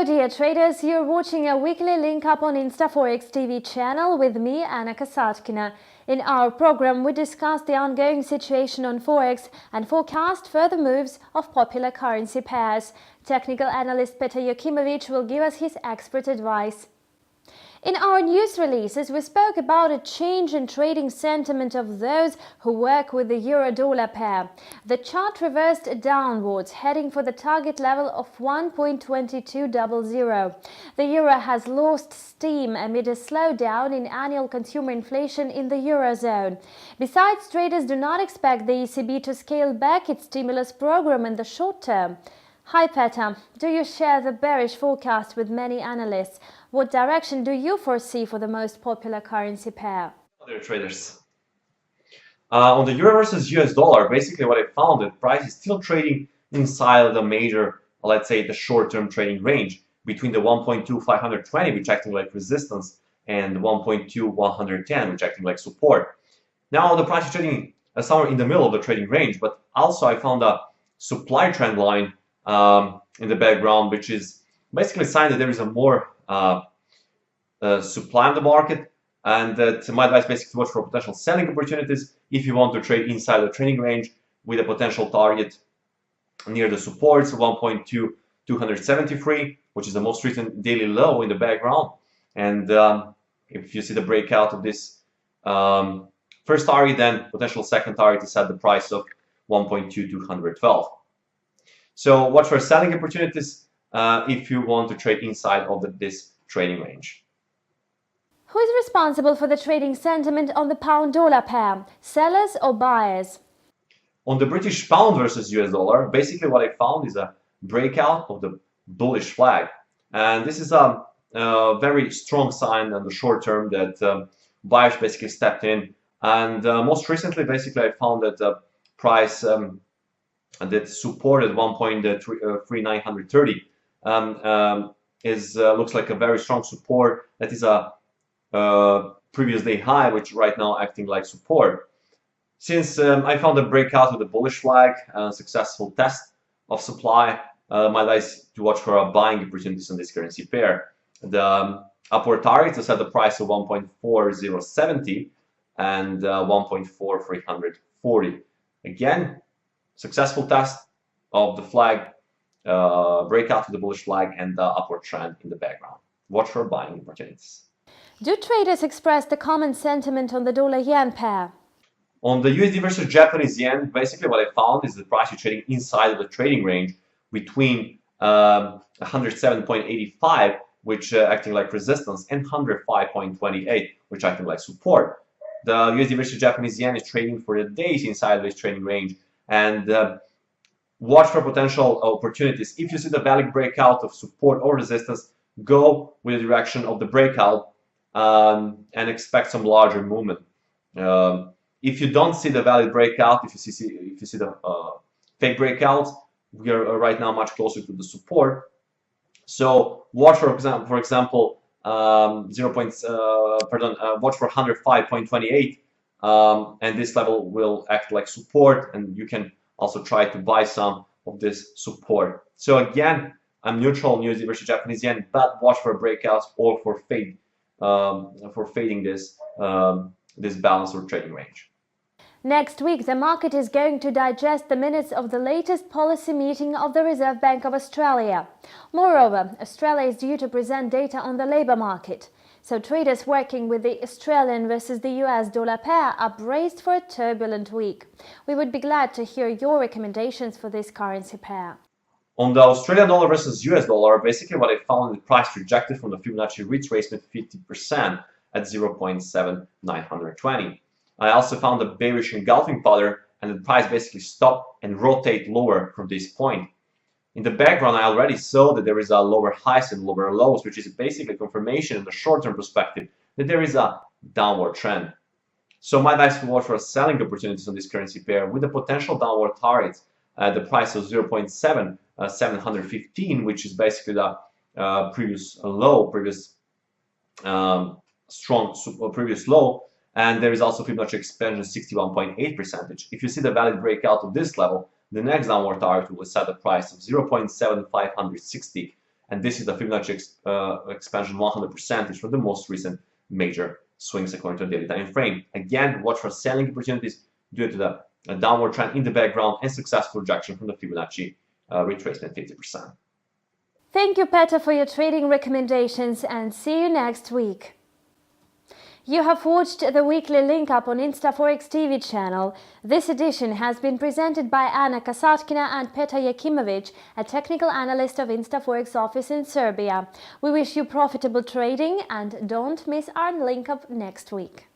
Hello dear traders, you're watching a weekly link up on InstaForex TV channel with me, Anna Kasatkina. In our program, we discuss the ongoing situation on Forex and forecast further moves of popular currency pairs. Technical analyst Peter Yokimovic will give us his expert advice. In our news releases, we spoke about a change in trading sentiment of those who work with the euro-dollar pair. The chart reversed downwards, heading for the target level of 1.2200. The euro has lost steam amid a slowdown in annual consumer inflation in the eurozone. Besides, traders do not expect the ECB to scale back its stimulus program in the short term. Hi Peter, do you share the bearish forecast with many analysts? What direction do you foresee for the most popular currency pair? Hello there, traders. On the euro versus US dollar, basically what I found that price is still trading inside of the major, let's say the short-term trading range between the 1.2520, which acting like resistance, and 1.2110, which acting like support. Now the price is trading somewhere in the middle of the trading range, but also I found a supply trend line in the background, which is basically a sign that there is a more supply in the market, and that my advice basically to watch for potential selling opportunities if you want to trade inside the trading range with a potential target near the supports 1.2273, which is the most recent daily low in the background. And if you see the breakout of this first target, then potential second target is at the price of 1.2212. So watch for selling opportunities if you want to trade inside of this trading range. Who is responsible for the trading sentiment on the pound-dollar pair, sellers or buyers? On the British pound versus US dollar, basically what I found is a breakout of the bullish flag. And this is a very strong sign in the short term that buyers basically stepped in. And most recently, basically, I found that the price that supported 1.3930 looks like a very strong support. That is a previous day high, which right now acting like support. Since I found a breakout with the bullish flag, successful test of supply, my advice to watch for buying opportunities on this currency pair. The upward targets are set the price of 1.4070 and 1.4340. Again, successful test of the flag, breakout to the bullish flag, and the upward trend in the background. Watch for buying opportunities. Do traders express the common sentiment on the dollar-yen pair? On the USD versus Japanese yen, basically what I found is the price is trading inside of the trading range between 107.85, which acting like resistance, and 105.28, which acting like support. The USD versus Japanese yen is trading for the days inside of this trading range. And watch for potential opportunities. If you see the valid breakout of support or resistance, go with the direction of the breakout and expect some larger movement. If you don't see the valid breakout, if you see the fake breakouts, we are right now much closer to the support. So watch for example, watch for 105.28. And this level will act like support, and you can also try to buy some of this support. So again, I'm neutral on USD versus Japanese yen, but watch for breakouts or for fading this this balance or trading range. Next week, the market is going to digest the minutes of the latest policy meeting of the Reserve Bank of Australia. Moreover, Australia is due to present data on the labour market. So traders working with the Australian versus the US dollar pair are braced for a turbulent week. We would be glad to hear your recommendations for this currency pair. On the Australian dollar versus US dollar, basically what I found, the price rejected from the Fibonacci retracement 50% at 0.7920. I also found a bearish engulfing pattern, and the price basically stopped and rotate lower from this point. In the background, I already saw that there is a lower highs and lower lows, which is basically confirmation in the short-term perspective that there is a downward trend. So my advice to watch for selling opportunities on this currency pair with the potential downward targets at the price of 0.715, which is basically the previous low, previous low, and there is also Fibonacci expansion 61.8%. If you see the valid breakout of this level, the next downward target will set the price of 0.7560 and this is the Fibonacci expansion 100%. It's for the most recent major swings according to the daily time frame. Again, watch for selling opportunities due to the downward trend in the background and successful rejection from the Fibonacci retracement 50%. Thank you, Peter, for your trading recommendations, and see you next week. You have watched the weekly link up on InstaForex TV channel. This edition has been presented by Anna Kasatkina and Petar Jakimovic, a technical analyst of InstaForex office in Serbia. We wish you profitable trading and don't miss our link up next week.